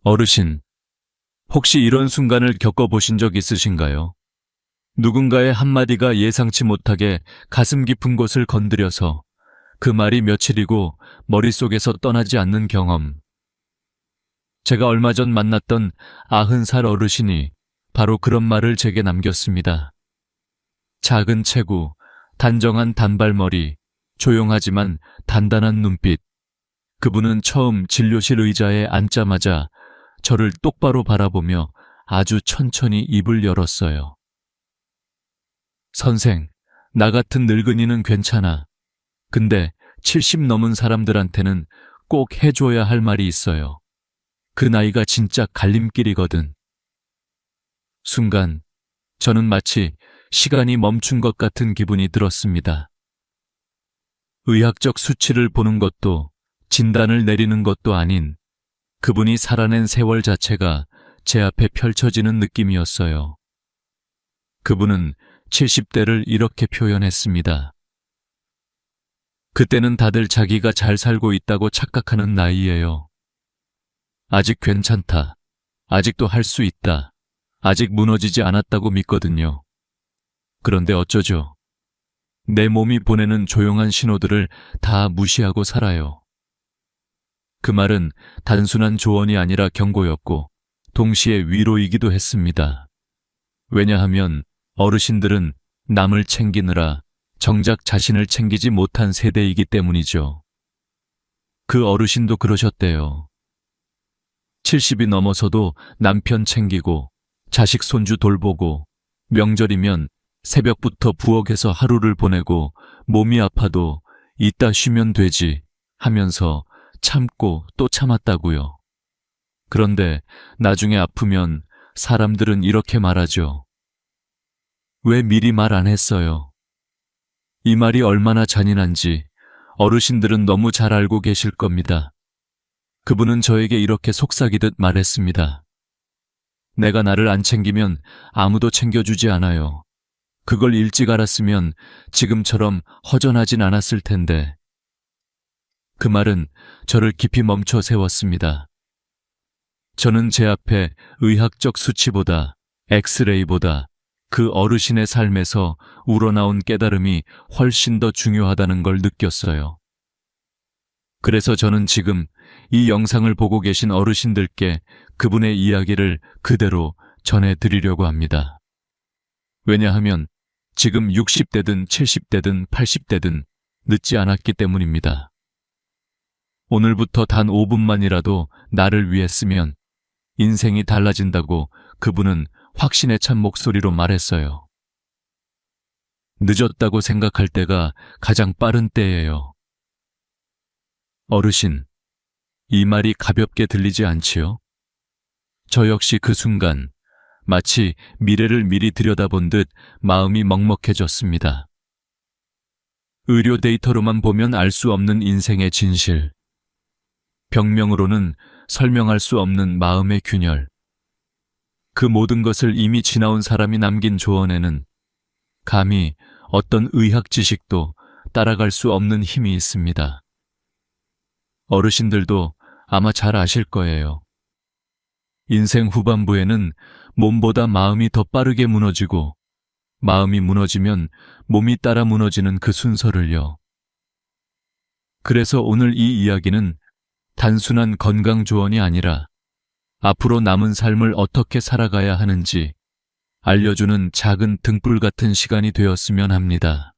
어르신, 혹시 이런 순간을 겪어보신 적 있으신가요? 누군가의 한마디가 예상치 못하게 가슴 깊은 곳을 건드려서 그 말이 며칠이고 머릿속에서 떠나지 않는 경험. 제가 얼마 전 만났던 90살 어르신이 바로 그런 말을 제게 남겼습니다. 작은 체구, 단정한 단발머리, 조용하지만 단단한 눈빛. 그분은 처음 진료실 의자에 앉자마자 저를 똑바로 바라보며 아주 천천히 입을 열었어요. 선생, 나 같은 늙은이는 괜찮아. 근데 70 넘은 사람들한테는 꼭 해줘야 할 말이 있어요. 그 나이가 진짜 갈림길이거든. 순간 저는 마치 시간이 멈춘 것 같은 기분이 들었습니다. 의학적 수치를 보는 것도 진단을 내리는 것도 아닌 그분이 살아낸 세월 자체가 제 앞에 펼쳐지는 느낌이었어요. 그분은 70대를 이렇게 표현했습니다. 그때는 다들 자기가 잘 살고 있다고 착각하는 나이예요. 아직 괜찮다. 아직도 할 수 있다. 아직 무너지지 않았다고 믿거든요. 그런데 어쩌죠? 내 몸이 보내는 조용한 신호들을 다 무시하고 살아요. 그 말은 단순한 조언이 아니라 경고였고 동시에 위로이기도 했습니다. 왜냐하면 어르신들은 남을 챙기느라 정작 자신을 챙기지 못한 세대이기 때문이죠. 그 어르신도 그러셨대요. 70이 넘어서도 남편 챙기고 자식 손주 돌보고 명절이면 새벽부터 부엌에서 하루를 보내고 몸이 아파도 이따 쉬면 되지 하면서 참고 또 참았다고요. 그런데 나중에 아프면 사람들은 이렇게 말하죠. 왜 미리 말 안 했어요? 이 말이 얼마나 잔인한지 어르신들은 너무 잘 알고 계실 겁니다. 그분은 저에게 이렇게 속삭이듯 말했습니다. 내가 나를 안 챙기면 아무도 챙겨주지 않아요. 그걸 일찍 알았으면 지금처럼 허전하진 않았을 텐데. 그 말은 저를 깊이 멈춰 세웠습니다. 저는 제 앞에 의학적 수치보다 엑스레이보다 그 어르신의 삶에서 우러나온 깨달음이 훨씬 더 중요하다는 걸 느꼈어요. 그래서 저는 지금 이 영상을 보고 계신 어르신들께 그분의 이야기를 그대로 전해드리려고 합니다. 왜냐하면 지금 60대든 70대든 80대든 늦지 않았기 때문입니다. 오늘부터 단 5분만이라도 나를 위해 쓰면 인생이 달라진다고 그분은 확신에 찬 목소리로 말했어요. 늦었다고 생각할 때가 가장 빠른 때예요. 어르신, 이 말이 가볍게 들리지 않지요? 저 역시 그 순간 마치 미래를 미리 들여다본 듯 마음이 먹먹해졌습니다. 의료 데이터로만 보면 알 수 없는 인생의 진실. 병명으로는 설명할 수 없는 마음의 균열. 그 모든 것을 이미 지나온 사람이 남긴 조언에는 감히 어떤 의학 지식도 따라갈 수 없는 힘이 있습니다. 어르신들도 아마 잘 아실 거예요. 인생 후반부에는 몸보다 마음이 더 빠르게 무너지고 마음이 무너지면 몸이 따라 무너지는 그 순서를요. 그래서 오늘 이 이야기는 단순한 건강 조언이 아니라 앞으로 남은 삶을 어떻게 살아가야 하는지 알려주는 작은 등불 같은 시간이 되었으면 합니다.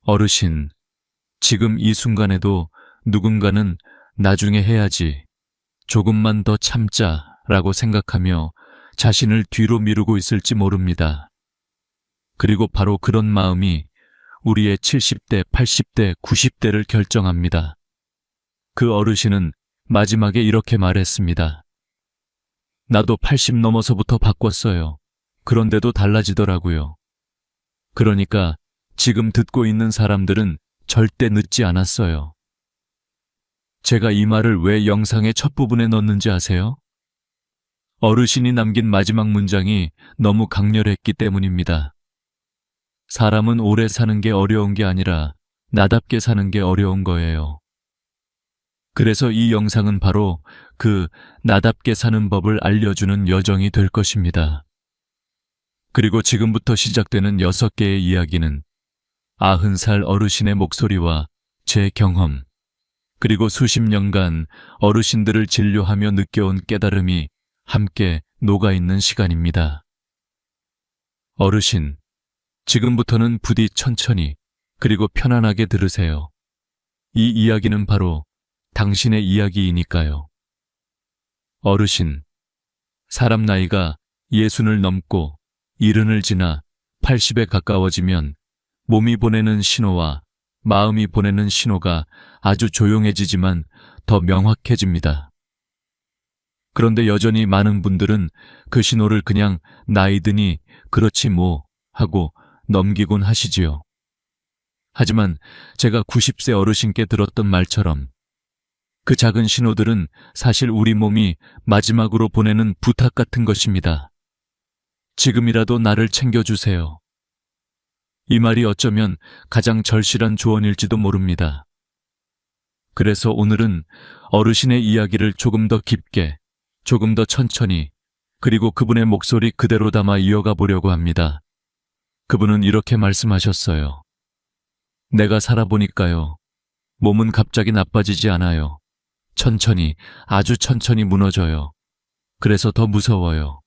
어르신, 지금 이 순간에도 누군가는 나중에 해야지, 조금만 더 참자 라고 생각하며 자신을 뒤로 미루고 있을지 모릅니다. 그리고 바로 그런 마음이 우리의 70대, 80대, 90대를 결정합니다. 그 어르신은 마지막에 이렇게 말했습니다. 나도 80 넘어서부터 바꿨어요. 그런데도 달라지더라고요. 그러니까 지금 듣고 있는 사람들은 절대 늦지 않았어요. 제가 이 말을 왜 영상의 첫 부분에 넣었는지 아세요? 어르신이 남긴 마지막 문장이 너무 강렬했기 때문입니다. 사람은 오래 사는 게 어려운 게 아니라 나답게 사는 게 어려운 거예요. 그래서 이 영상은 바로 그 나답게 사는 법을 알려주는 여정이 될 것입니다. 그리고 지금부터 시작되는 6개의 이야기는 90살 어르신의 목소리와 제 경험, 그리고 수십 년간 어르신들을 진료하며 느껴온 깨달음이 함께 녹아있는 시간입니다. 어르신, 지금부터는 부디 천천히 그리고 편안하게 들으세요. 이 이야기는 바로 당신의 이야기이니까요. 어르신, 사람 나이가 60을 넘고 70을 지나 80에 가까워지면 몸이 보내는 신호와 마음이 보내는 신호가 아주 조용해지지만 더 명확해집니다. 그런데 여전히 많은 분들은 그 신호를 그냥 나이 드니 그렇지 뭐 하고 넘기곤 하시지요. 하지만 제가 90세 어르신께 들었던 말처럼 그 작은 신호들은 사실 우리 몸이 마지막으로 보내는 부탁 같은 것입니다. 지금이라도 나를 챙겨주세요. 이 말이 어쩌면 가장 절실한 조언일지도 모릅니다. 그래서 오늘은 어르신의 이야기를 조금 더 깊게, 조금 더 천천히, 그리고 그분의 목소리 그대로 담아 이어가 보려고 합니다. 그분은 이렇게 말씀하셨어요. 내가 살아보니까요, 몸은 갑자기 나빠지지 않아요. 천천히, 아주 천천히 무너져요. 그래서 더 무서워요.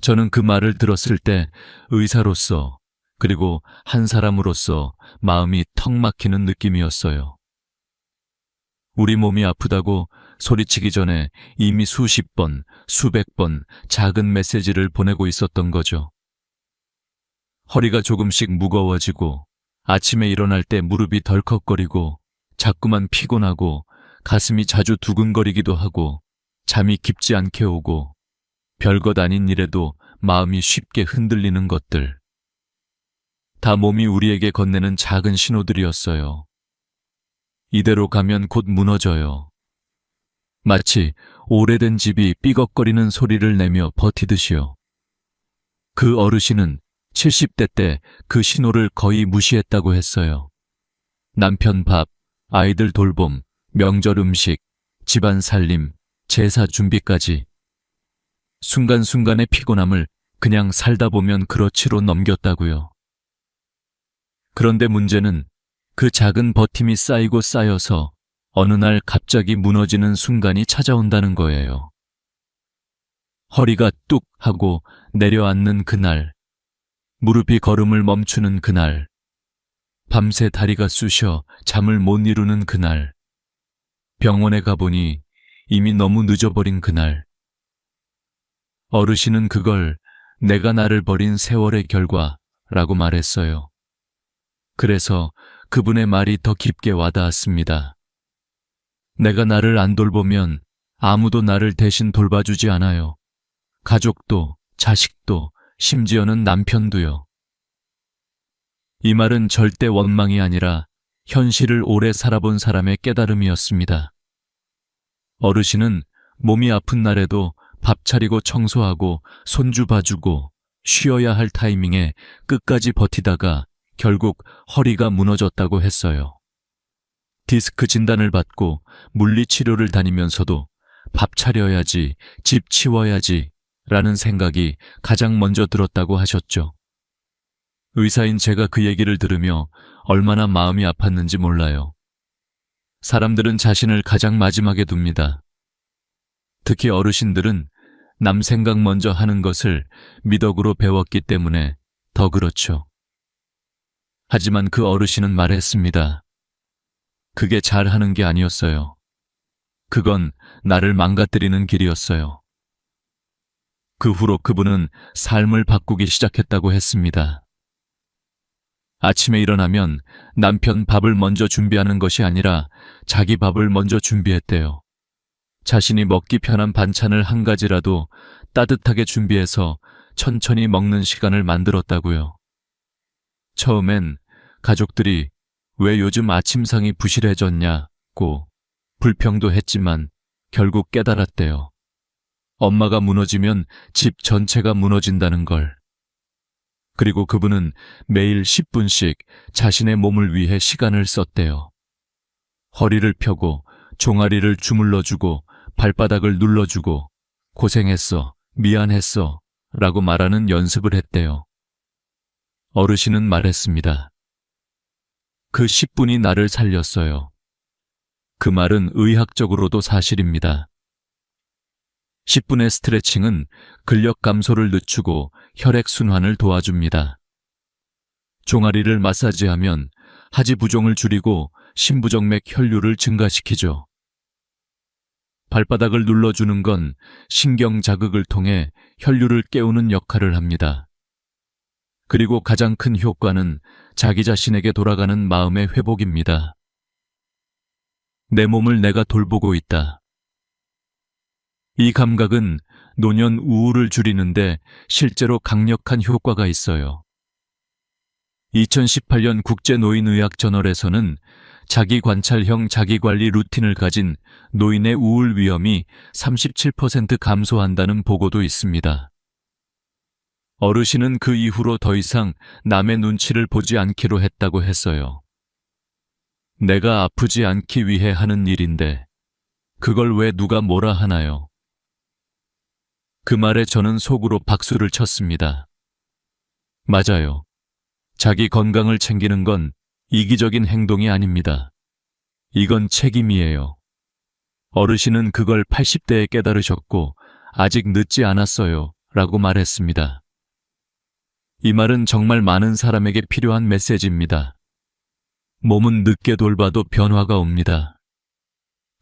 저는 그 말을 들었을 때 의사로서, 그리고 한 사람으로서 마음이 턱 막히는 느낌이었어요. 우리 몸이 아프다고 소리치기 전에 이미 수십 번, 수백 번 작은 메시지를 보내고 있었던 거죠. 허리가 조금씩 무거워지고 아침에 일어날 때 무릎이 덜컥거리고 자꾸만 피곤하고 가슴이 자주 두근거리기도 하고 잠이 깊지 않게 오고 별것 아닌 일에도 마음이 쉽게 흔들리는 것들. 다 몸이 우리에게 건네는 작은 신호들이었어요. 이대로 가면 곧 무너져요. 마치 오래된 집이 삐걱거리는 소리를 내며 버티듯이요. 그 어르신은 70대 때 그 신호를 거의 무시했다고 했어요. 남편 밥, 아이들 돌봄, 명절 음식, 집안 살림, 제사 준비까지. 순간순간의 피곤함을 그냥 살다 보면 그렇지로 넘겼다고요. 그런데 문제는 그 작은 버팀이 쌓이고 쌓여서 어느 날 갑자기 무너지는 순간이 찾아온다는 거예요. 허리가 뚝 하고 내려앉는 그날, 무릎이 걸음을 멈추는 그날, 밤새 다리가 쑤셔 잠을 못 이루는 그날, 병원에 가보니 이미 너무 늦어버린 그날. 어르신은 그걸 내가 나를 버린 세월의 결과라고 말했어요. 그래서 그분의 말이 더 깊게 와닿았습니다. 내가 나를 안 돌보면 아무도 나를 대신 돌봐주지 않아요. 가족도, 자식도, 심지어는 남편도요. 이 말은 절대 원망이 아니라 현실을 오래 살아본 사람의 깨달음이었습니다. 어르신은 몸이 아픈 날에도 밥 차리고 청소하고 손주 봐주고 쉬어야 할 타이밍에 끝까지 버티다가 결국 허리가 무너졌다고 했어요. 디스크 진단을 받고 물리치료를 다니면서도 밥 차려야지, 집 치워야지 라는 생각이 가장 먼저 들었다고 하셨죠. 의사인 제가 그 얘기를 들으며 얼마나 마음이 아팠는지 몰라요. 사람들은 자신을 가장 마지막에 둡니다. 특히 어르신들은 남 생각 먼저 하는 것을 미덕으로 배웠기 때문에 더 그렇죠. 하지만 그 어르신은 말했습니다. 그게 잘하는 게 아니었어요. 그건 나를 망가뜨리는 길이었어요. 그 후로 그분은 삶을 바꾸기 시작했다고 했습니다. 아침에 일어나면 남편 밥을 먼저 준비하는 것이 아니라 자기 밥을 먼저 준비했대요. 자신이 먹기 편한 반찬을 한 가지라도 따뜻하게 준비해서 천천히 먹는 시간을 만들었다고요. 처음엔 가족들이 왜 요즘 아침상이 부실해졌냐고 불평도 했지만 결국 깨달았대요. 엄마가 무너지면 집 전체가 무너진다는 걸. 그리고 그분은 매일 10분씩 자신의 몸을 위해 시간을 썼대요. 허리를 펴고 종아리를 주물러주고 발바닥을 눌러주고 고생했어, 미안했어 라고 말하는 연습을 했대요. 어르신은 말했습니다. 그 10분이 나를 살렸어요. 그 말은 의학적으로도 사실입니다. 10분의 스트레칭은 근력 감소를 늦추고 혈액순환을 도와줍니다. 종아리를 마사지하면 하지부종을 줄이고 심부정맥 혈류를 증가시키죠. 발바닥을 눌러주는 건 신경 자극을 통해 혈류를 깨우는 역할을 합니다. 그리고 가장 큰 효과는 자기 자신에게 돌아가는 마음의 회복입니다. 내 몸을 내가 돌보고 있다. 이 감각은 노년 우울을 줄이는데 실제로 강력한 효과가 있어요. 2018년 국제노인의학저널에서는 자기관찰형 자기관리 루틴을 가진 노인의 우울 위험이 37% 감소한다는 보고도 있습니다. 어르신은 그 이후로 더 이상 남의 눈치를 보지 않기로 했다고 했어요. 내가 아프지 않기 위해 하는 일인데 그걸 왜 누가 뭐라 하나요? 그 말에 저는 속으로 박수를 쳤습니다. 맞아요. 자기 건강을 챙기는 건 이기적인 행동이 아닙니다. 이건 책임이에요. 어르신은 그걸 80대에 깨달으셨고 아직 늦지 않았어요 라고 말했습니다. 이 말은 정말 많은 사람에게 필요한 메시지입니다. 몸은 늦게 돌봐도 변화가 옵니다.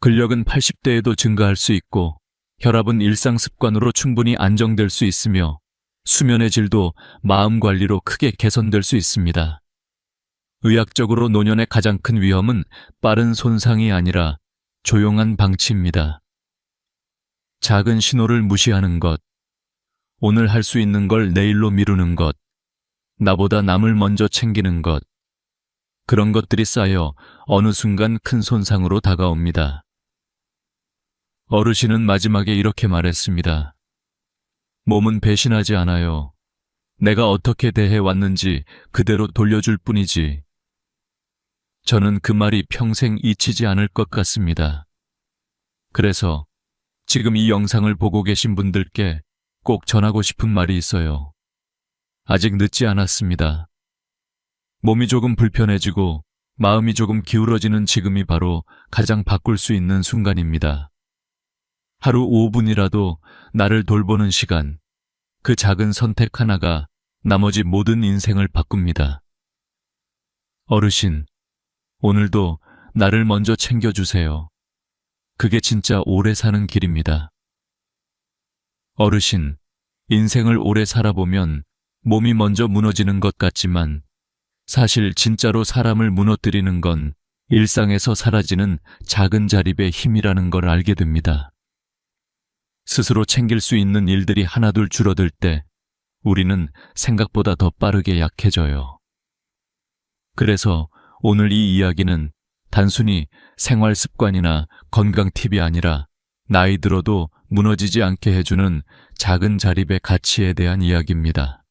근력은 80대에도 증가할 수 있고 혈압은 일상 습관으로 충분히 안정될 수 있으며 수면의 질도 마음 관리로 크게 개선될 수 있습니다. 의학적으로 노년의 가장 큰 위험은 빠른 손상이 아니라 조용한 방치입니다. 작은 신호를 무시하는 것, 오늘 할 수 있는 걸 내일로 미루는 것, 나보다 남을 먼저 챙기는 것, 그런 것들이 쌓여 어느 순간 큰 손상으로 다가옵니다. 어르신은 마지막에 이렇게 말했습니다. 몸은 배신하지 않아요. 내가 어떻게 대해왔는지 그대로 돌려줄 뿐이지. 저는 그 말이 평생 잊히지 않을 것 같습니다. 그래서 지금 이 영상을 보고 계신 분들께 꼭 전하고 싶은 말이 있어요. 아직 늦지 않았습니다. 몸이 조금 불편해지고 마음이 조금 기울어지는 지금이 바로 가장 바꿀 수 있는 순간입니다. 하루 5분이라도 나를 돌보는 시간, 그 작은 선택 하나가 나머지 모든 인생을 바꿉니다. 어르신, 오늘도 나를 먼저 챙겨주세요. 그게 진짜 오래 사는 길입니다. 어르신, 인생을 오래 살아보면 몸이 먼저 무너지는 것 같지만 사실 진짜로 사람을 무너뜨리는 건 일상에서 사라지는 작은 자립의 힘이라는 걸 알게 됩니다. 스스로 챙길 수 있는 일들이 하나둘 줄어들 때 우리는 생각보다 더 빠르게 약해져요. 그래서 오늘 이 이야기는 단순히 생활 습관이나 건강 팁이 아니라 나이 들어도 무너지지 않게 해주는 작은 자립의 가치에 대한 이야기입니다.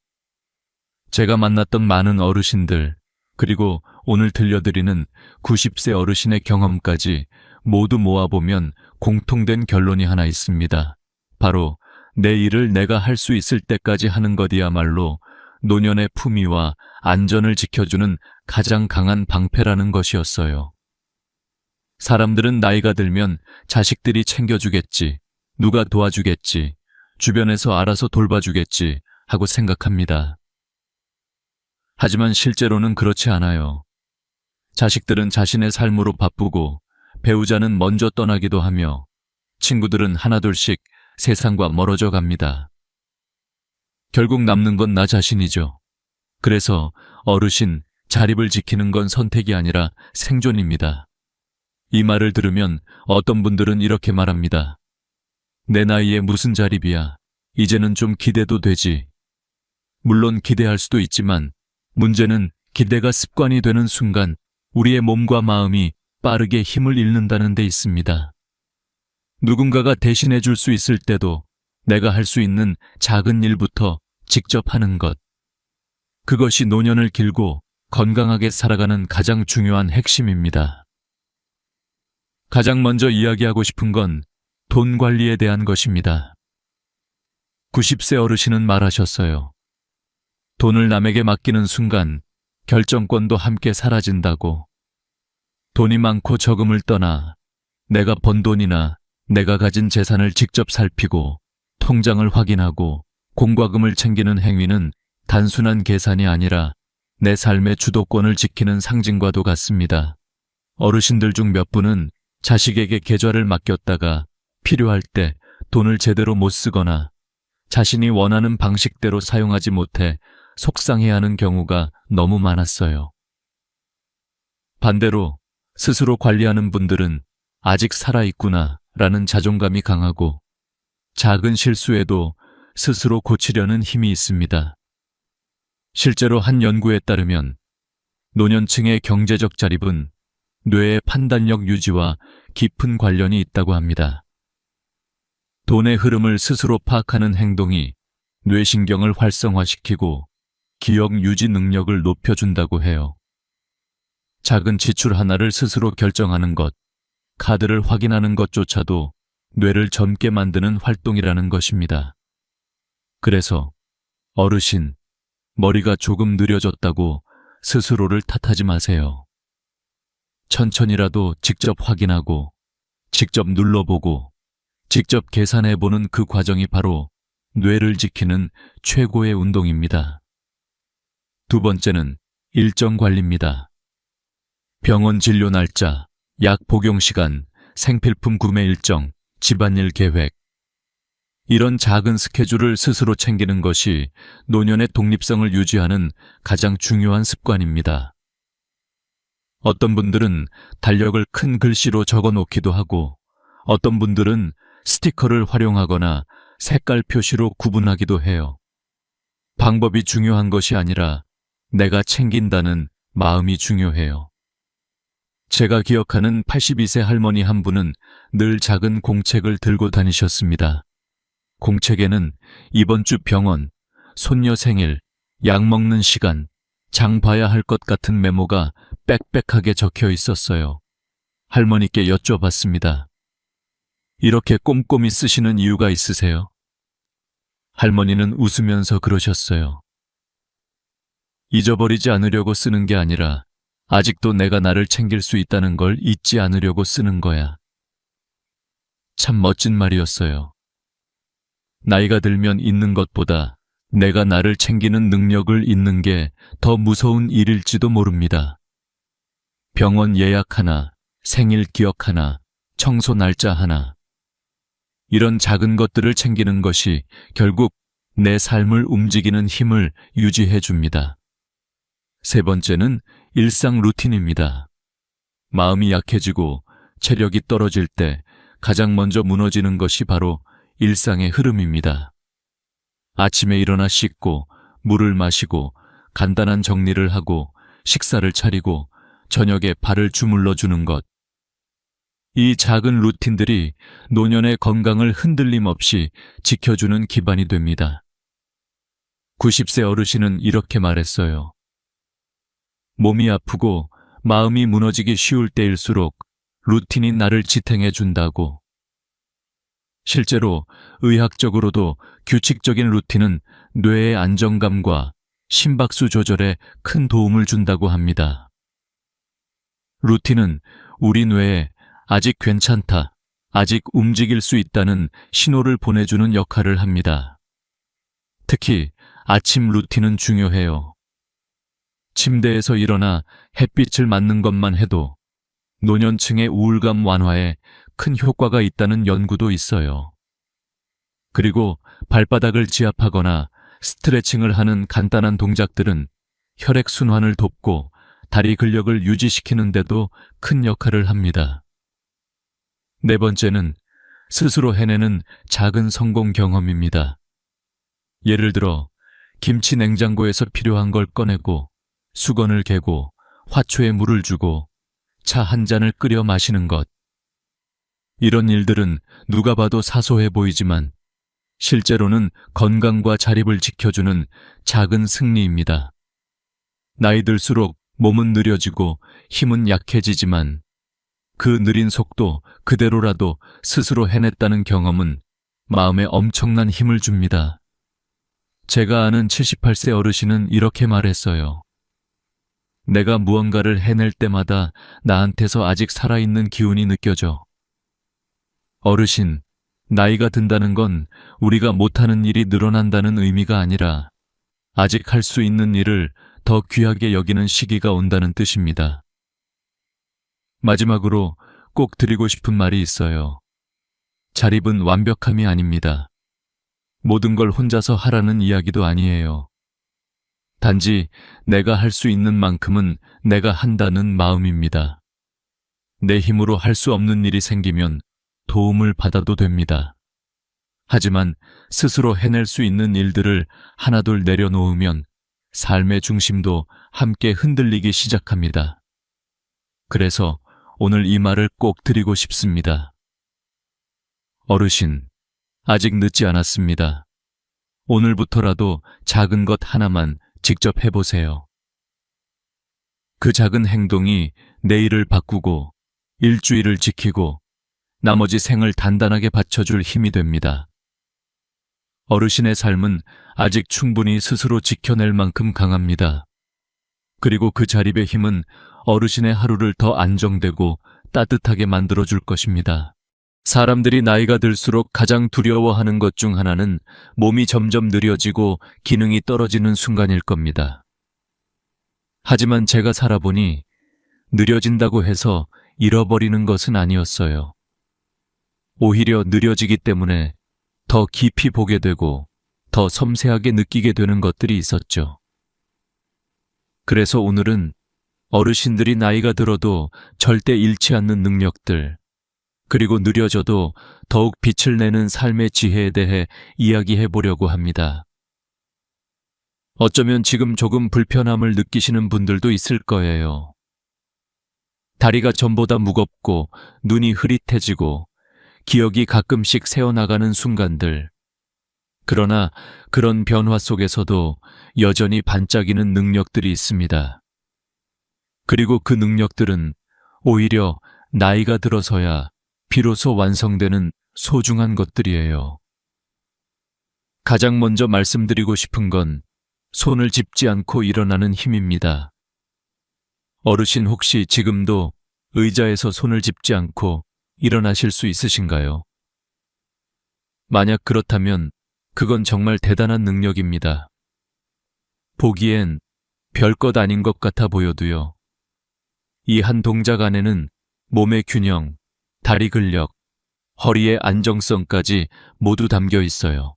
제가 만났던 많은 어르신들, 그리고 오늘 들려드리는 90세 어르신의 경험까지 모두 모아보면 공통된 결론이 하나 있습니다. 바로 내 일을 내가 할 수 있을 때까지 하는 것이야말로 노년의 품위와 안전을 지켜주는 가장 강한 방패라는 것이었어요. 사람들은 나이가 들면 자식들이 챙겨주겠지, 누가 도와주겠지, 주변에서 알아서 돌봐주겠지 하고 생각합니다. 하지만 실제로는 그렇지 않아요. 자식들은 자신의 삶으로 바쁘고 배우자는 먼저 떠나기도 하며 친구들은 하나둘씩 세상과 멀어져 갑니다. 결국 남는 건 나 자신이죠. 그래서 어르신, 자립을 지키는 건 선택이 아니라 생존입니다. 이 말을 들으면 어떤 분들은 이렇게 말합니다. 내 나이에 무슨 자립이야. 이제는 좀 기대도 되지. 물론 기대할 수도 있지만 문제는 기대가 습관이 되는 순간 우리의 몸과 마음이 빠르게 힘을 잃는다는 데 있습니다. 누군가가 대신해 줄 수 있을 때도 내가 할 수 있는 작은 일부터 직접 하는 것. 그것이 노년을 길고 건강하게 살아가는 가장 중요한 핵심입니다. 가장 먼저 이야기하고 싶은 건 돈 관리에 대한 것입니다. 90세 어르신은 말하셨어요. 돈을 남에게 맡기는 순간 결정권도 함께 사라진다고. 돈이 많고 적음을 떠나 내가 번 돈이나 내가 가진 재산을 직접 살피고 통장을 확인하고 공과금을 챙기는 행위는 단순한 계산이 아니라 내 삶의 주도권을 지키는 상징과도 같습니다. 어르신들 중 몇 분은 자식에게 계좌를 맡겼다가 필요할 때 돈을 제대로 못 쓰거나 자신이 원하는 방식대로 사용하지 못해 속상해하는 경우가 너무 많았어요. 반대로 스스로 관리하는 분들은 아직 살아있구나 라는 자존감이 강하고 작은 실수에도 스스로 고치려는 힘이 있습니다. 실제로 한 연구에 따르면 노년층의 경제적 자립은 뇌의 판단력 유지와 깊은 관련이 있다고 합니다. 돈의 흐름을 스스로 파악하는 행동이 뇌신경을 활성화시키고 기억 유지 능력을 높여준다고 해요. 작은 지출 하나를 스스로 결정하는 것, 카드를 확인하는 것조차도 뇌를 젊게 만드는 활동이라는 것입니다. 그래서 어르신, 머리가 조금 느려졌다고 스스로를 탓하지 마세요. 천천히라도 직접 확인하고, 직접 눌러보고, 직접 계산해보는 그 과정이 바로 뇌를 지키는 최고의 운동입니다. 두 번째는 일정 관리입니다. 병원 진료 날짜, 약 복용 시간, 생필품 구매 일정, 집안일 계획. 이런 작은 스케줄을 스스로 챙기는 것이 노년의 독립성을 유지하는 가장 중요한 습관입니다. 어떤 분들은 달력을 큰 글씨로 적어 놓기도 하고, 어떤 분들은 스티커를 활용하거나 색깔 표시로 구분하기도 해요. 방법이 중요한 것이 아니라 내가 챙긴다는 마음이 중요해요. 제가 기억하는 82세 할머니 한 분은 늘 작은 공책을 들고 다니셨습니다. 공책에는 이번 주 병원, 손녀 생일, 약 먹는 시간, 장 봐야 할 것 같은 메모가 빽빽하게 적혀 있었어요. 할머니께 여쭤봤습니다. 이렇게 꼼꼼히 쓰시는 이유가 있으세요? 할머니는 웃으면서 그러셨어요. 잊어버리지 않으려고 쓰는 게 아니라 아직도 내가 나를 챙길 수 있다는 걸 잊지 않으려고 쓰는 거야. 참 멋진 말이었어요. 나이가 들면 잊는 것보다 내가 나를 챙기는 능력을 잊는 게 더 무서운 일일지도 모릅니다. 병원 예약 하나, 생일 기억 하나, 청소 날짜 하나. 이런 작은 것들을 챙기는 것이 결국 내 삶을 움직이는 힘을 유지해 줍니다. 세 번째는 일상 루틴입니다. 마음이 약해지고 체력이 떨어질 때 가장 먼저 무너지는 것이 바로 일상의 흐름입니다. 아침에 일어나 씻고 물을 마시고 간단한 정리를 하고 식사를 차리고 저녁에 발을 주물러 주는 것. 이 작은 루틴들이 노년의 건강을 흔들림 없이 지켜주는 기반이 됩니다. 90세 어르신은 이렇게 말했어요. 몸이 아프고 마음이 무너지기 쉬울 때일수록 루틴이 나를 지탱해 준다고. 실제로 의학적으로도 규칙적인 루틴은 뇌의 안정감과 심박수 조절에 큰 도움을 준다고 합니다. 루틴은 우리 뇌에 아직 괜찮다, 아직 움직일 수 있다는 신호를 보내주는 역할을 합니다. 특히 아침 루틴은 중요해요. 침대에서 일어나 햇빛을 맞는 것만 해도 노년층의 우울감 완화에 큰 효과가 있다는 연구도 있어요. 그리고 발바닥을 지압하거나 스트레칭을 하는 간단한 동작들은 혈액순환을 돕고 다리 근력을 유지시키는 데도 큰 역할을 합니다. 네 번째는 스스로 해내는 작은 성공 경험입니다. 예를 들어 김치 냉장고에서 필요한 걸 꺼내고 수건을 개고 화초에 물을 주고 차 한 잔을 끓여 마시는 것. 이런 일들은 누가 봐도 사소해 보이지만 실제로는 건강과 자립을 지켜주는 작은 승리입니다. 나이 들수록 몸은 느려지고 힘은 약해지지만 그 느린 속도 그대로라도 스스로 해냈다는 경험은 마음에 엄청난 힘을 줍니다. 제가 아는 78세 어르신은 이렇게 말했어요. 내가 무언가를 해낼 때마다 나한테서 아직 살아있는 기운이 느껴져. 어르신, 나이가 든다는 건 우리가 못하는 일이 늘어난다는 의미가 아니라 아직 할 수 있는 일을 더 귀하게 여기는 시기가 온다는 뜻입니다. 마지막으로 꼭 드리고 싶은 말이 있어요. 자립은 완벽함이 아닙니다. 모든 걸 혼자서 하라는 이야기도 아니에요. 단지 내가 할 수 있는 만큼은 내가 한다는 마음입니다. 내 힘으로 할 수 없는 일이 생기면 도움을 받아도 됩니다. 하지만 스스로 해낼 수 있는 일들을 하나둘 내려놓으면 삶의 중심도 함께 흔들리기 시작합니다. 그래서 오늘 이 말을 꼭 드리고 싶습니다. 어르신, 아직 늦지 않았습니다. 오늘부터라도 작은 것 하나만 직접 해보세요. 그 작은 행동이 내일을 바꾸고 일주일을 지키고 나머지 생을 단단하게 받쳐줄 힘이 됩니다. 어르신의 삶은 아직 충분히 스스로 지켜낼 만큼 강합니다. 그리고 그 자립의 힘은 어르신의 하루를 더 안정되고 따뜻하게 만들어줄 것입니다. 사람들이 나이가 들수록 가장 두려워하는 것 중 하나는 몸이 점점 느려지고 기능이 떨어지는 순간일 겁니다. 하지만 제가 살아보니 느려진다고 해서 잃어버리는 것은 아니었어요. 오히려 느려지기 때문에 더 깊이 보게 되고 더 섬세하게 느끼게 되는 것들이 있었죠. 그래서 오늘은 어르신들이 나이가 들어도 절대 잃지 않는 능력들, 그리고 느려져도 더욱 빛을 내는 삶의 지혜에 대해 이야기해 보려고 합니다. 어쩌면 지금 조금 불편함을 느끼시는 분들도 있을 거예요. 다리가 전보다 무겁고 눈이 흐릿해지고 기억이 가끔씩 새어나가는 순간들. 그러나 그런 변화 속에서도 여전히 반짝이는 능력들이 있습니다. 그리고 그 능력들은 오히려 나이가 들어서야 비로소 완성되는 소중한 것들이에요. 가장 먼저 말씀드리고 싶은 건 손을 짚지 않고 일어나는 힘입니다. 어르신 혹시 지금도 의자에서 손을 짚지 않고 일어나실 수 있으신가요? 만약 그렇다면 그건 정말 대단한 능력입니다. 보기엔 별것 아닌 것 같아 보여도요. 이 한 동작 안에는 몸의 균형, 다리 근력, 허리의 안정성까지 모두 담겨 있어요.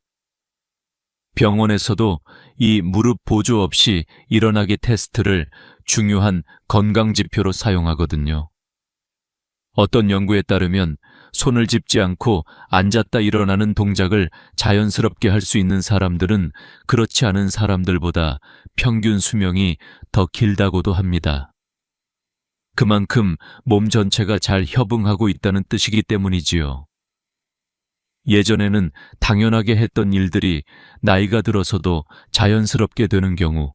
병원에서도 이 무릎 보조 없이 일어나기 테스트를 중요한 건강 지표로 사용하거든요. 어떤 연구에 따르면 손을 짚지 않고 앉았다 일어나는 동작을 자연스럽게 할 수 있는 사람들은 그렇지 않은 사람들보다 평균 수명이 더 길다고도 합니다. 그만큼 몸 전체가 잘 협응하고 있다는 뜻이기 때문이지요. 예전에는 당연하게 했던 일들이 나이가 들어서도 자연스럽게 되는 경우,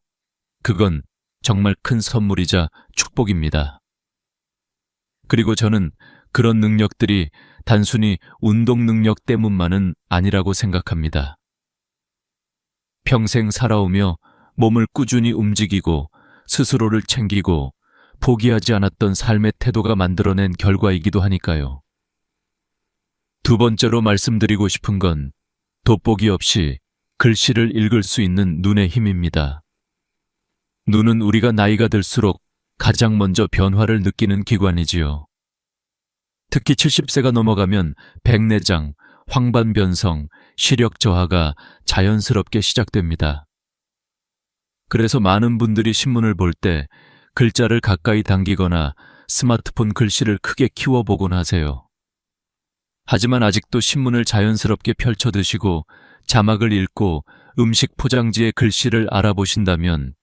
그건 정말 큰 선물이자 축복입니다. 그리고 저는 그런 능력들이 단순히 운동 능력 때문만은 아니라고 생각합니다. 평생 살아오며 몸을 꾸준히 움직이고 스스로를 챙기고 포기하지 않았던 삶의 태도가 만들어낸 결과이기도 하니까요. 두 번째로 말씀드리고 싶은 건 돋보기 없이 글씨를 읽을 수 있는 눈의 힘입니다. 눈은 우리가 나이가 들수록 가장 먼저 변화를 느끼는 기관이지요. 특히 70세가 넘어가면 백내장, 황반변성, 시력 저하가 자연스럽게 시작됩니다. 그래서 많은 분들이 신문을 볼 때 글자를 가까이 당기거나 스마트폰 글씨를 크게 키워보곤 하세요. 하지만 아직도 신문을 자연스럽게 펼쳐드시고 자막을 읽고 음식 포장지의 글씨를 알아보신다면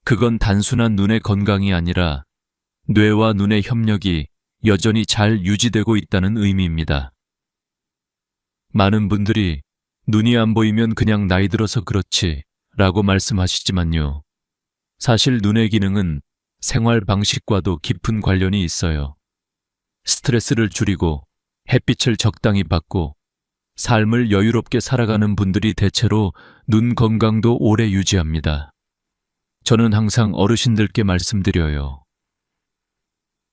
그건 단순한 눈의 건강이 아니라 뇌와 눈의 협력이 여전히 잘 유지되고 있다는 의미입니다. 많은 분들이 눈이 안 보이면 그냥 나이 들어서 그렇지 라고 말씀하시지만요. 사실 눈의 기능은 생활 방식과도 깊은 관련이 있어요. 스트레스를 줄이고 햇빛을 적당히 받고 삶을 여유롭게 살아가는 분들이 대체로 눈 건강도 오래 유지합니다. 저는 항상 어르신들께 말씀드려요.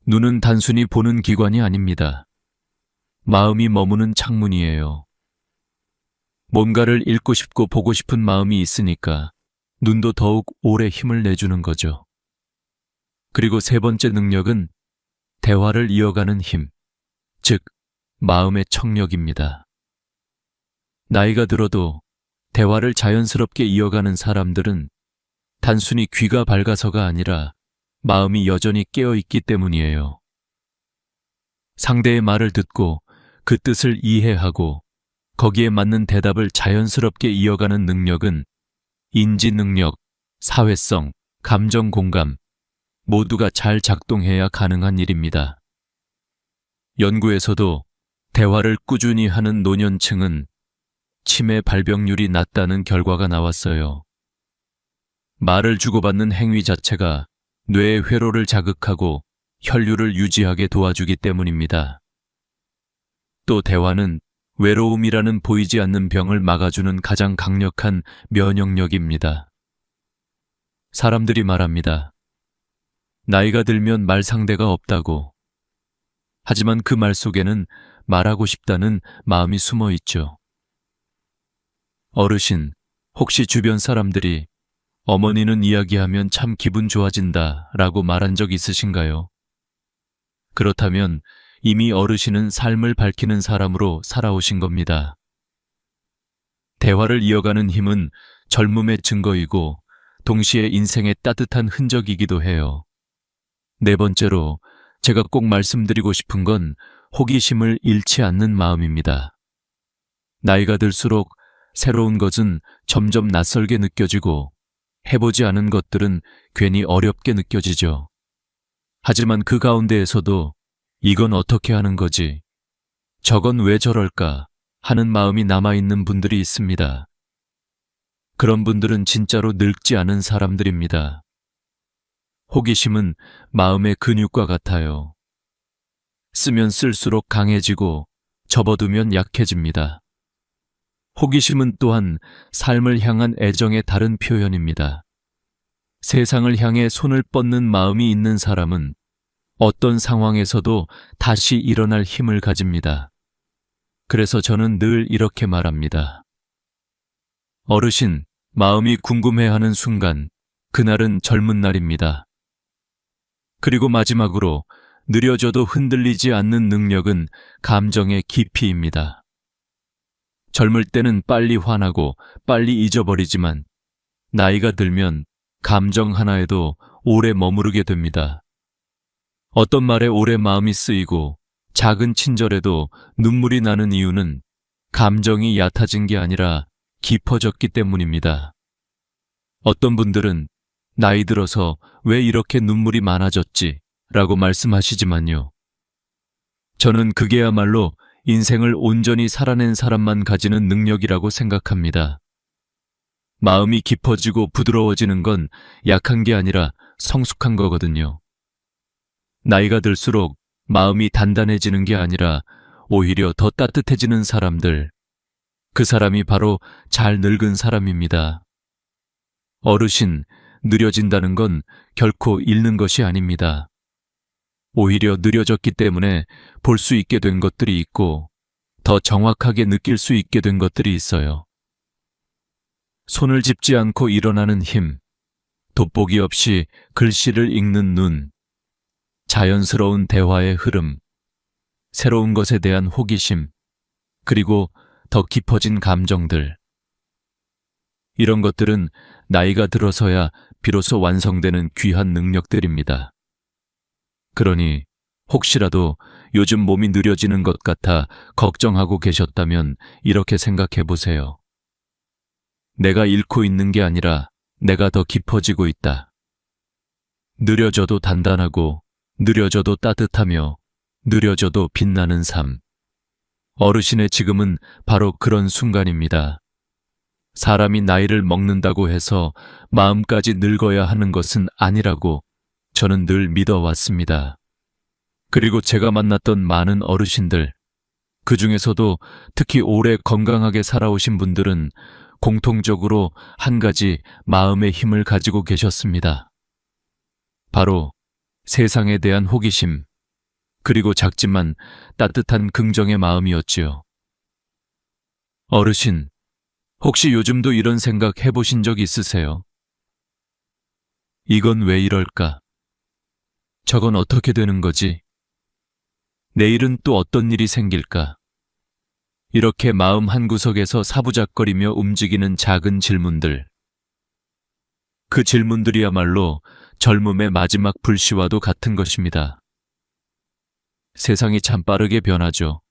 눈은 단순히 보는 기관이 아닙니다. 마음이 머무는 창문이에요. 뭔가를 읽고 싶고 보고 싶은 마음이 있으니까 눈도 더욱 오래 힘을 내주는 거죠. 그리고 세 번째 능력은 대화를 이어가는 힘, 즉 마음의 청력입니다. 나이가 들어도 대화를 자연스럽게 이어가는 사람들은 단순히 귀가 밝아서가 아니라 마음이 여전히 깨어있기 때문이에요. 상대의 말을 듣고 그 뜻을 이해하고 거기에 맞는 대답을 자연스럽게 이어가는 능력은 인지 능력, 사회성, 감정 공감 모두가 잘 작동해야 가능한 일입니다. 연구에서도 대화를 꾸준히 하는 노년층은 치매 발병률이 낮다는 결과가 나왔어요. 말을 주고받는 행위 자체가 뇌의 회로를 자극하고 혈류를 유지하게 도와주기 때문입니다. 또 대화는 외로움이라는 보이지 않는 병을 막아주는 가장 강력한 면역력입니다. 사람들이 말합니다. 나이가 들면 말 상대가 없다고. 하지만 그 말 속에는 말하고 싶다는 마음이 숨어 있죠. 어르신, 혹시 주변 사람들이 어머니는 이야기하면 참 기분 좋아진다 라고 말한 적 있으신가요? 그렇다면 이미 어르신은 삶을 밝히는 사람으로 살아오신 겁니다. 대화를 이어가는 힘은 젊음의 증거이고 동시에 인생의 따뜻한 흔적이기도 해요. 네 번째로 제가 꼭 말씀드리고 싶은 건 호기심을 잃지 않는 마음입니다. 나이가 들수록 새로운 것은 점점 낯설게 느껴지고 해보지 않은 것들은 괜히 어렵게 느껴지죠. 하지만 그 가운데에서도 이건 어떻게 하는 거지? 저건 왜 저럴까? 하는 마음이 남아있는 분들이 있습니다. 그런 분들은 진짜로 늙지 않은 사람들입니다. 호기심은 마음의 근육과 같아요. 쓰면 쓸수록 강해지고 접어두면 약해집니다. 호기심은 또한 삶을 향한 애정의 다른 표현입니다. 세상을 향해 손을 뻗는 마음이 있는 사람은 어떤 상황에서도 다시 일어날 힘을 가집니다. 그래서 저는 늘 이렇게 말합니다. 어르신, 마음이 궁금해하는 순간, 그날은 젊은 날입니다. 그리고 마지막으로 느려져도 흔들리지 않는 능력은 감정의 깊이입니다. 젊을 때는 빨리 화나고 빨리 잊어버리지만 나이가 들면 감정 하나에도 오래 머무르게 됩니다. 어떤 말에 오래 마음이 쓰이고 작은 친절에도 눈물이 나는 이유는 감정이 얕아진 게 아니라 깊어졌기 때문입니다. 어떤 분들은 나이 들어서 왜 이렇게 눈물이 많아졌지? 라고 말씀하시지만요. 저는 그게야말로 인생을 온전히 살아낸 사람만 가지는 능력이라고 생각합니다. 마음이 깊어지고 부드러워지는 건 약한 게 아니라 성숙한 거거든요. 나이가 들수록 마음이 단단해지는 게 아니라 오히려 더 따뜻해지는 사람들, 그 사람이 바로 잘 늙은 사람입니다. 어르신, 느려진다는 건 결코 잃는 것이 아닙니다. 오히려 느려졌기 때문에 볼 수 있게 된 것들이 있고 더 정확하게 느낄 수 있게 된 것들이 있어요. 손을 짚지 않고 일어나는 힘, 돋보기 없이 글씨를 읽는 눈, 자연스러운 대화의 흐름, 새로운 것에 대한 호기심, 그리고 더 깊어진 감정들. 이런 것들은 나이가 들어서야 비로소 완성되는 귀한 능력들입니다. 그러니 혹시라도 요즘 몸이 느려지는 것 같아 걱정하고 계셨다면 이렇게 생각해 보세요. 내가 잃고 있는 게 아니라 내가 더 깊어지고 있다. 느려져도 단단하고 느려져도 따뜻하며 느려져도 빛나는 삶. 어르신의 지금은 바로 그런 순간입니다. 사람이 나이를 먹는다고 해서 마음까지 늙어야 하는 것은 아니라고 저는 늘 믿어왔습니다. 그리고 제가 만났던 많은 어르신들, 그 중에서도 특히 오래 건강하게 살아오신 분들은 공통적으로 한 가지 마음의 힘을 가지고 계셨습니다. 바로 세상에 대한 호기심, 그리고 작지만 따뜻한 긍정의 마음이었지요. 어르신, 혹시 요즘도 이런 생각 해보신 적 있으세요? 이건 왜 이럴까? 저건 어떻게 되는 거지? 내일은 또 어떤 일이 생길까? 이렇게 마음 한구석에서 사부작거리며 움직이는 작은 질문들. 그 질문들이야말로 젊음의 마지막 불씨와도 같은 것입니다. 세상이 참 빠르게 변하죠.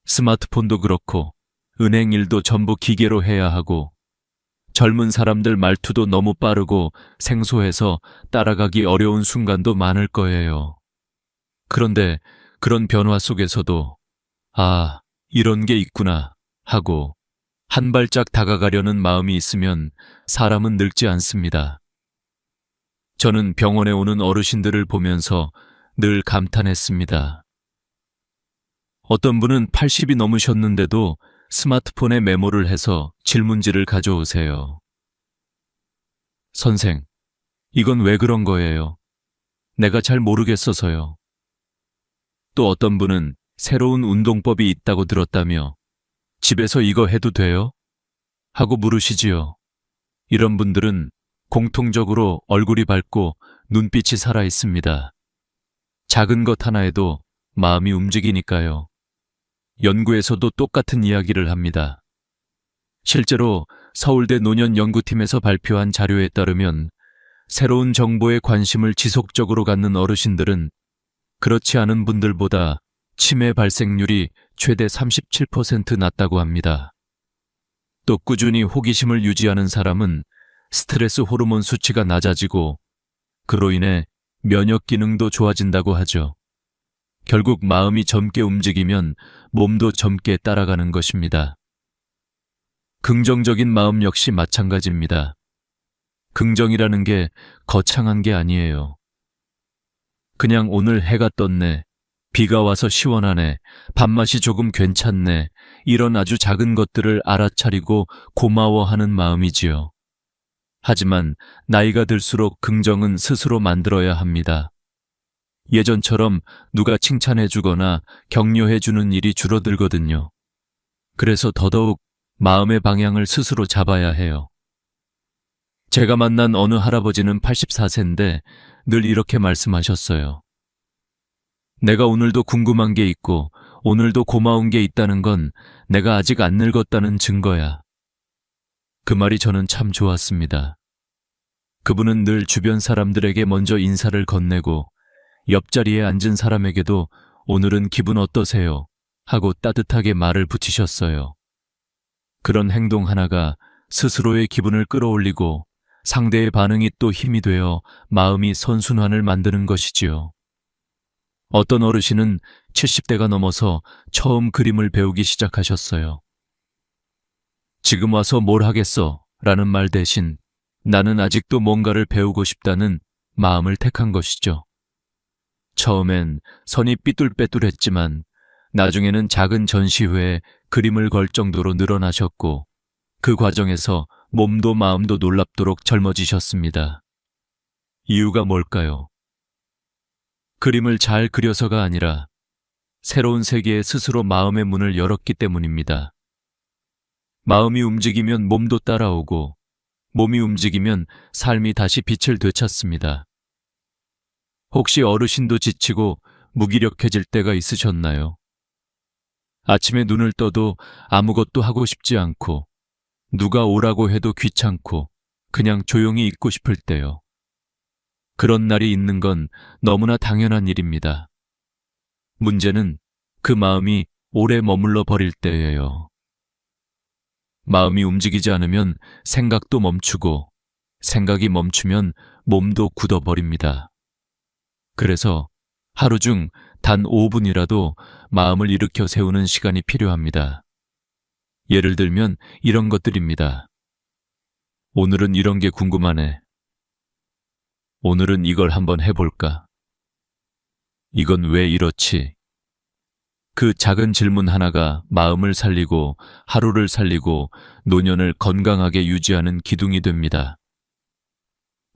스마트폰도 그렇고 은행 일도 전부 기계로 해야 하고 젊은 사람들 말투도 너무 빠르고 생소해서 따라가기 어려운 순간도 많을 거예요. 그런데 그런 변화 속에서도 아, 이런 게 있구나 하고 한 발짝 다가가려는 마음이 있으면 사람은 늙지 않습니다. 저는 병원에 오는 어르신들을 보면서 늘 감탄했습니다. 어떤 분은 80이 넘으셨는데도 스마트폰에 메모를 해서 질문지를 가져오세요. 선생, 이건 왜 그런 거예요? 내가 잘 모르겠어서요. 또 어떤 분은 새로운 운동법이 있다고 들었다며 집에서 이거 해도 돼요? 하고 물으시지요. 이런 분들은 공통적으로 얼굴이 밝고 눈빛이 살아 있습니다. 작은 것 하나에도 마음이 움직이니까요. 연구에서도 똑같은 이야기를 합니다. 실제로 서울대 노년연구팀에서 발표한 자료에 따르면 새로운 정보에 관심을 지속적으로 갖는 어르신들은 그렇지 않은 분들보다 치매 발생률이 최대 37% 낮다고 합니다. 또 꾸준히 호기심을 유지하는 사람은 스트레스 호르몬 수치가 낮아지고 그로 인해 면역 기능도 좋아진다고 하죠. 결국 마음이 젊게 움직이면 몸도 젊게 따라가는 것입니다. 긍정적인 마음 역시 마찬가지입니다. 긍정이라는 게 거창한 게 아니에요. 그냥 오늘 해가 떴네, 비가 와서 시원하네, 밥맛이 조금 괜찮네, 이런 아주 작은 것들을 알아차리고 고마워하는 마음이지요. 하지만 나이가 들수록 긍정은 스스로 만들어야 합니다. 예전처럼 누가 칭찬해주거나 격려해주는 일이 줄어들거든요. 그래서 더더욱 마음의 방향을 스스로 잡아야 해요. 제가 만난 어느 할아버지는 84세인데 늘 이렇게 말씀하셨어요. 내가 오늘도 궁금한 게 있고 오늘도 고마운 게 있다는 건 내가 아직 안 늙었다는 증거야. 그 말이 저는 참 좋았습니다. 그분은 늘 주변 사람들에게 먼저 인사를 건네고 옆자리에 앉은 사람에게도 오늘은 기분 어떠세요? 하고 따뜻하게 말을 붙이셨어요. 그런 행동 하나가 스스로의 기분을 끌어올리고 상대의 반응이 또 힘이 되어 마음이 선순환을 만드는 것이지요. 어떤 어르신은 70대가 넘어서 처음 그림을 배우기 시작하셨어요. 지금 와서 뭘 하겠어? 라는 말 대신 나는 아직도 뭔가를 배우고 싶다는 마음을 택한 것이죠. 처음엔 선이 삐뚤빼뚤했지만 나중에는 작은 전시회에 그림을 걸 정도로 늘어나셨고 그 과정에서 몸도 마음도 놀랍도록 젊어지셨습니다. 이유가 뭘까요? 그림을 잘 그려서가 아니라 새로운 세계에 스스로 마음의 문을 열었기 때문입니다. 마음이 움직이면 몸도 따라오고 몸이 움직이면 삶이 다시 빛을 되찾습니다. 혹시 어르신도 지치고 무기력해질 때가 있으셨나요? 아침에 눈을 떠도 아무것도 하고 싶지 않고 누가 오라고 해도 귀찮고 그냥 조용히 있고 싶을 때요. 그런 날이 있는 건 너무나 당연한 일입니다. 문제는 그 마음이 오래 머물러 버릴 때예요. 마음이 움직이지 않으면 생각도 멈추고 생각이 멈추면 몸도 굳어버립니다. 그래서 하루 중 단 5분이라도 마음을 일으켜 세우는 시간이 필요합니다. 예를 들면 이런 것들입니다. 오늘은 이런 게 궁금하네. 오늘은 이걸 한번 해볼까? 이건 왜 이렇지? 그 작은 질문 하나가 마음을 살리고 하루를 살리고 노년을 건강하게 유지하는 기둥이 됩니다.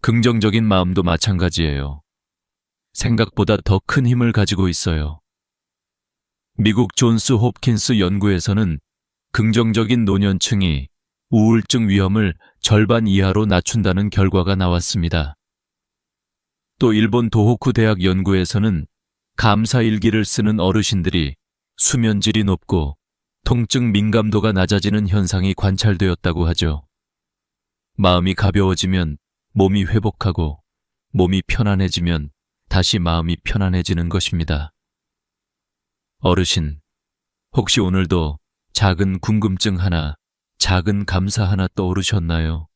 긍정적인 마음도 마찬가지예요. 생각보다 더 큰 힘을 가지고 있어요. 미국 존스 홉킨스 연구에서는 긍정적인 노년층이 우울증 위험을 절반 이하로 낮춘다는 결과가 나왔습니다. 또 일본 도호쿠 대학 연구에서는 감사 일기를 쓰는 어르신들이 수면질이 높고 통증 민감도가 낮아지는 현상이 관찰되었다고 하죠. 마음이 가벼워지면 몸이 회복하고 몸이 편안해지면 다시 마음이 편안해지는 것입니다. 어르신, 혹시 오늘도 작은 궁금증 하나, 작은 감사 하나 떠오르셨나요?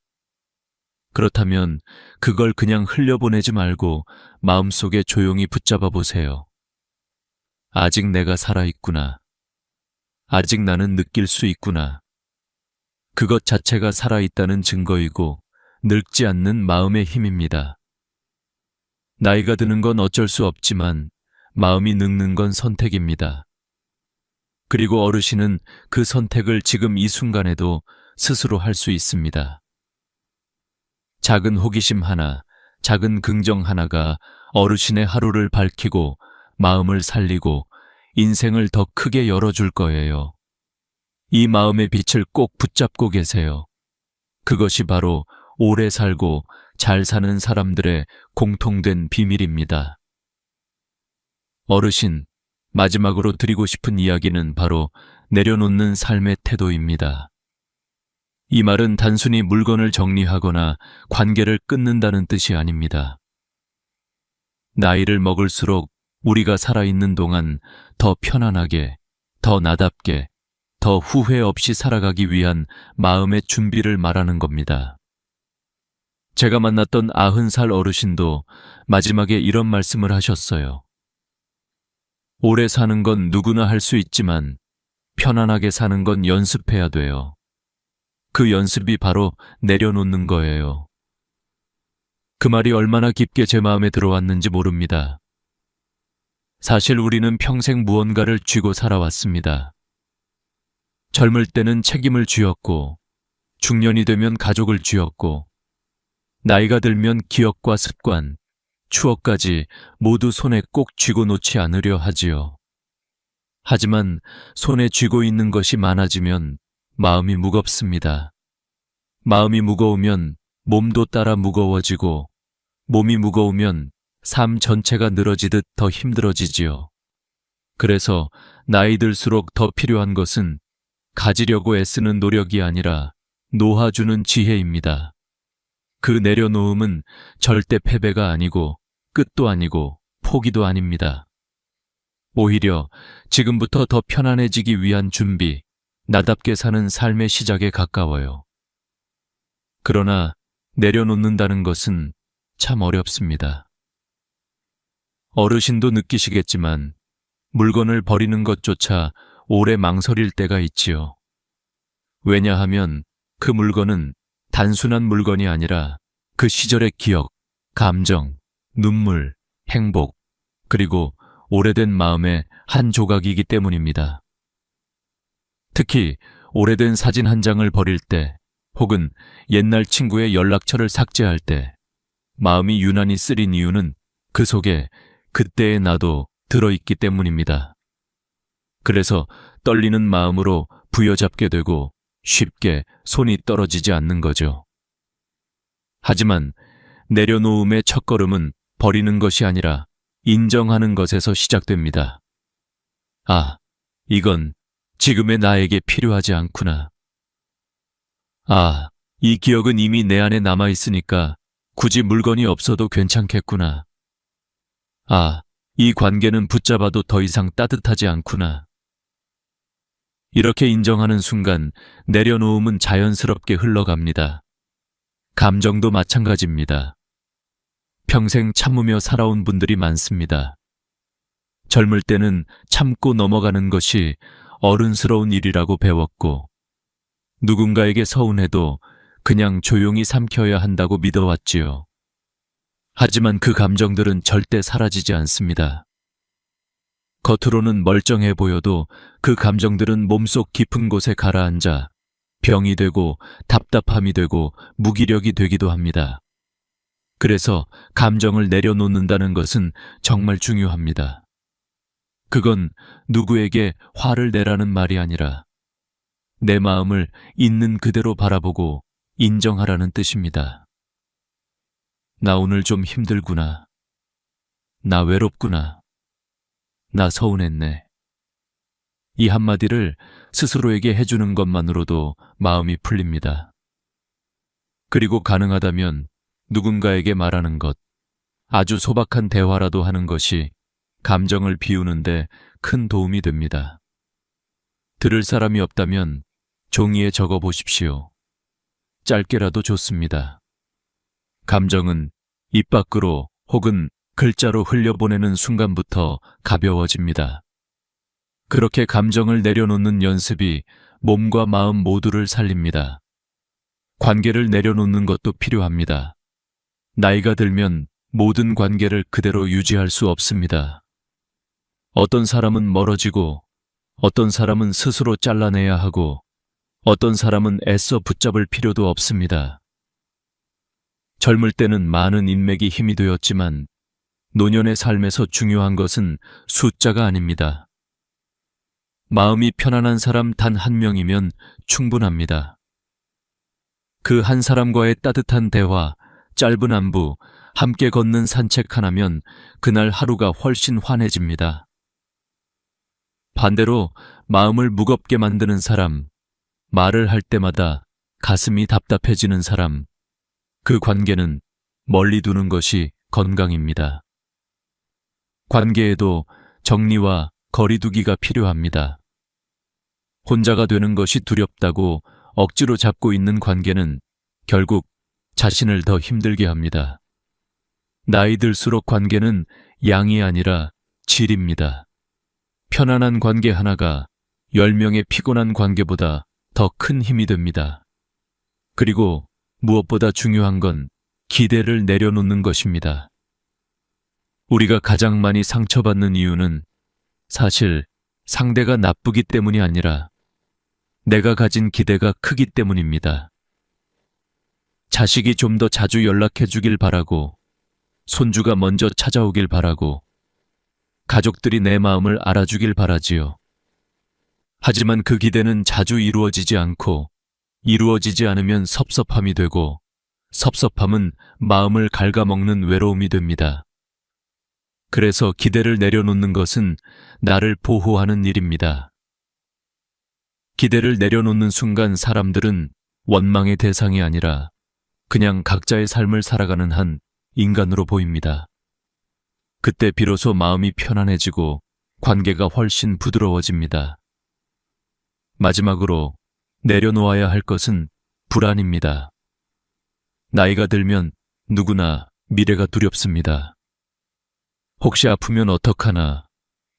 그렇다면 그걸 그냥 흘려보내지 말고 마음속에 조용히 붙잡아 보세요. 아직 내가 살아있구나. 아직 나는 느낄 수 있구나. 그것 자체가 살아있다는 증거이고 늙지 않는 마음의 힘입니다. 나이가 드는 건 어쩔 수 없지만 마음이 늙는 건 선택입니다. 그리고 어르신은 그 선택을 지금 이 순간에도 스스로 할 수 있습니다. 작은 호기심 하나, 작은 긍정 하나가 어르신의 하루를 밝히고 마음을 살리고 인생을 더 크게 열어줄 거예요. 이 마음의 빛을 꼭 붙잡고 계세요. 그것이 바로 오래 살고 잘 사는 사람들의 공통된 비밀입니다. 어르신, 마지막으로 드리고 싶은 이야기는 바로 내려놓는 삶의 태도입니다. 이 말은 단순히 물건을 정리하거나 관계를 끊는다는 뜻이 아닙니다. 나이를 먹을수록 우리가 살아있는 동안 더 편안하게, 더 나답게, 더 후회 없이 살아가기 위한 마음의 준비를 말하는 겁니다. 제가 만났던 90살 어르신도 마지막에 이런 말씀을 하셨어요. 오래 사는 건 누구나 할 수 있지만 편안하게 사는 건 연습해야 돼요. 그 연습이 바로 내려놓는 거예요. 그 말이 얼마나 깊게 제 마음에 들어왔는지 모릅니다. 사실 우리는 평생 무언가를 쥐고 살아왔습니다. 젊을 때는 책임을 쥐었고, 중년이 되면 가족을 쥐었고, 나이가 들면 기억과 습관, 추억까지 모두 손에 꼭 쥐고 놓지 않으려 하지요. 하지만 손에 쥐고 있는 것이 많아지면 마음이 무겁습니다. 마음이 무거우면 몸도 따라 무거워지고 몸이 무거우면 삶 전체가 늘어지듯 더 힘들어지지요. 그래서 나이 들수록 더 필요한 것은 가지려고 애쓰는 노력이 아니라 놓아주는 지혜입니다. 그 내려놓음은 절대 패배가 아니고 끝도 아니고 포기도 아닙니다. 오히려 지금부터 더 편안해지기 위한 준비, 나답게 사는 삶의 시작에 가까워요. 그러나 내려놓는다는 것은 참 어렵습니다. 어르신도 느끼시겠지만 물건을 버리는 것조차 오래 망설일 때가 있지요. 왜냐하면 그 물건은 단순한 물건이 아니라 그 시절의 기억, 감정, 눈물, 행복, 그리고 오래된 마음의 한 조각이기 때문입니다. 특히 오래된 사진 한 장을 버릴 때 혹은 옛날 친구의 연락처를 삭제할 때 마음이 유난히 쓰린 이유는 그 속에 그때의 나도 들어있기 때문입니다. 그래서 떨리는 마음으로 부여잡게 되고 쉽게 손이 떨어지지 않는 거죠. 하지만 내려놓음의 첫걸음은 버리는 것이 아니라 인정하는 것에서 시작됩니다. 아, 이건 지금의 나에게 필요하지 않구나. 아, 이 기억은 이미 내 안에 남아있으니까 굳이 물건이 없어도 괜찮겠구나. 아, 이 관계는 붙잡아도 더 이상 따뜻하지 않구나. 이렇게 인정하는 순간 내려놓음은 자연스럽게 흘러갑니다. 감정도 마찬가지입니다. 평생 참으며 살아온 분들이 많습니다. 젊을 때는 참고 넘어가는 것이 어른스러운 일이라고 배웠고, 누군가에게 서운해도 그냥 조용히 삼켜야 한다고 믿어왔지요. 하지만 그 감정들은 절대 사라지지 않습니다. 겉으로는 멀쩡해 보여도 그 감정들은 몸속 깊은 곳에 가라앉아 병이 되고 답답함이 되고 무기력이 되기도 합니다. 그래서 감정을 내려놓는다는 것은 정말 중요합니다. 그건 누구에게 화를 내라는 말이 아니라 내 마음을 있는 그대로 바라보고 인정하라는 뜻입니다. 나 오늘 좀 힘들구나. 나 외롭구나. 나 서운했네. 이 한마디를 스스로에게 해주는 것만으로도 마음이 풀립니다. 그리고 가능하다면 누군가에게 말하는 것, 아주 소박한 대화라도 하는 것이 감정을 비우는데 큰 도움이 됩니다. 들을 사람이 없다면 종이에 적어 보십시오. 짧게라도 좋습니다. 감정은 입 밖으로 혹은 글자로 흘려보내는 순간부터 가벼워집니다. 그렇게 감정을 내려놓는 연습이 몸과 마음 모두를 살립니다. 관계를 내려놓는 것도 필요합니다. 나이가 들면 모든 관계를 그대로 유지할 수 없습니다. 어떤 사람은 멀어지고, 어떤 사람은 스스로 잘라내야 하고, 어떤 사람은 애써 붙잡을 필요도 없습니다. 젊을 때는 많은 인맥이 힘이 되었지만 노년의 삶에서 중요한 것은 숫자가 아닙니다. 마음이 편안한 사람 단 한 명이면 충분합니다. 그 한 사람과의 따뜻한 대화, 짧은 안부, 함께 걷는 산책 하나면 그날 하루가 훨씬 환해집니다. 반대로 마음을 무겁게 만드는 사람, 말을 할 때마다 가슴이 답답해지는 사람, 그 관계는 멀리 두는 것이 건강입니다. 관계에도 정리와 거리두기가 필요합니다. 혼자가 되는 것이 두렵다고 억지로 잡고 있는 관계는 결국 자신을 더 힘들게 합니다. 나이 들수록 관계는 양이 아니라 질입니다. 편안한 관계 하나가 10명의 피곤한 관계보다 더 큰 힘이 됩니다. 그리고 무엇보다 중요한 건 기대를 내려놓는 것입니다. 우리가 가장 많이 상처받는 이유는 사실 상대가 나쁘기 때문이 아니라 내가 가진 기대가 크기 때문입니다. 자식이 좀 더 자주 연락해 주길 바라고, 손주가 먼저 찾아오길 바라고, 가족들이 내 마음을 알아주길 바라지요. 하지만 그 기대는 자주 이루어지지 않고, 이루어지지 않으면 섭섭함이 되고, 섭섭함은 마음을 갉아먹는 외로움이 됩니다. 그래서 기대를 내려놓는 것은 나를 보호하는 일입니다. 기대를 내려놓는 순간 사람들은 원망의 대상이 아니라 그냥 각자의 삶을 살아가는 한 인간으로 보입니다. 그때 비로소 마음이 편안해지고 관계가 훨씬 부드러워집니다. 마지막으로 내려놓아야 할 것은 불안입니다. 나이가 들면 누구나 미래가 두렵습니다. 혹시 아프면 어떡하나,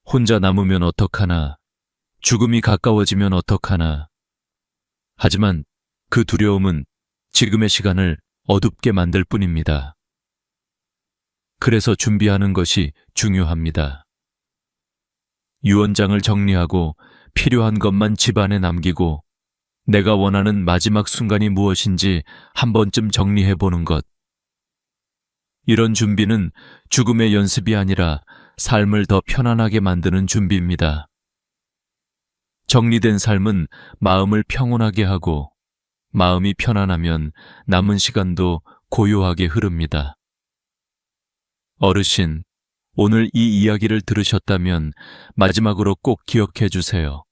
혼자 남으면 어떡하나, 죽음이 가까워지면 어떡하나. 하지만 그 두려움은 지금의 시간을 어둡게 만들 뿐입니다. 그래서 준비하는 것이 중요합니다. 유언장을 정리하고 필요한 것만 집안에 남기고 내가 원하는 마지막 순간이 무엇인지 한 번쯤 정리해 보는 것. 이런 준비는 죽음의 연습이 아니라 삶을 더 편안하게 만드는 준비입니다. 정리된 삶은 마음을 평온하게 하고 마음이 편안하면 남은 시간도 고요하게 흐릅니다. 어르신, 오늘 이 이야기를 들으셨다면 마지막으로 꼭 기억해 주세요.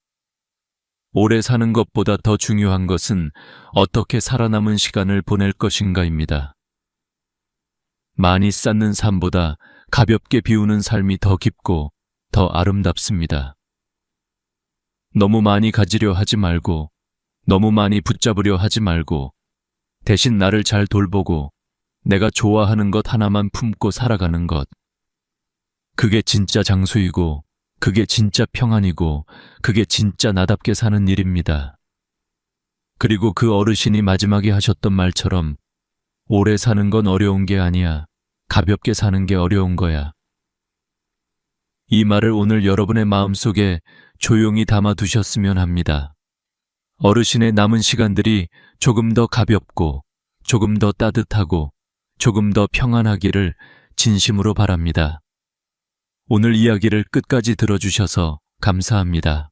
오래 사는 것보다 더 중요한 것은 어떻게 살아남은 시간을 보낼 것인가입니다. 많이 쌓는 삶보다 가볍게 비우는 삶이 더 깊고 더 아름답습니다. 너무 많이 가지려 하지 말고, 너무 많이 붙잡으려 하지 말고, 대신 나를 잘 돌보고 내가 좋아하는 것 하나만 품고 살아가는 것. 그게 진짜 장수이고, 그게 진짜 평안이고, 그게 진짜 나답게 사는 일입니다. 그리고 그 어르신이 마지막에 하셨던 말처럼 오래 사는 건 어려운 게 아니야. 가볍게 사는 게 어려운 거야. 이 말을 오늘 여러분의 마음속에 조용히 담아두셨으면 합니다. 어르신의 남은 시간들이 조금 더 가볍고, 조금 더 따뜻하고, 조금 더 평안하기를 진심으로 바랍니다. 오늘 이야기를 끝까지 들어주셔서 감사합니다.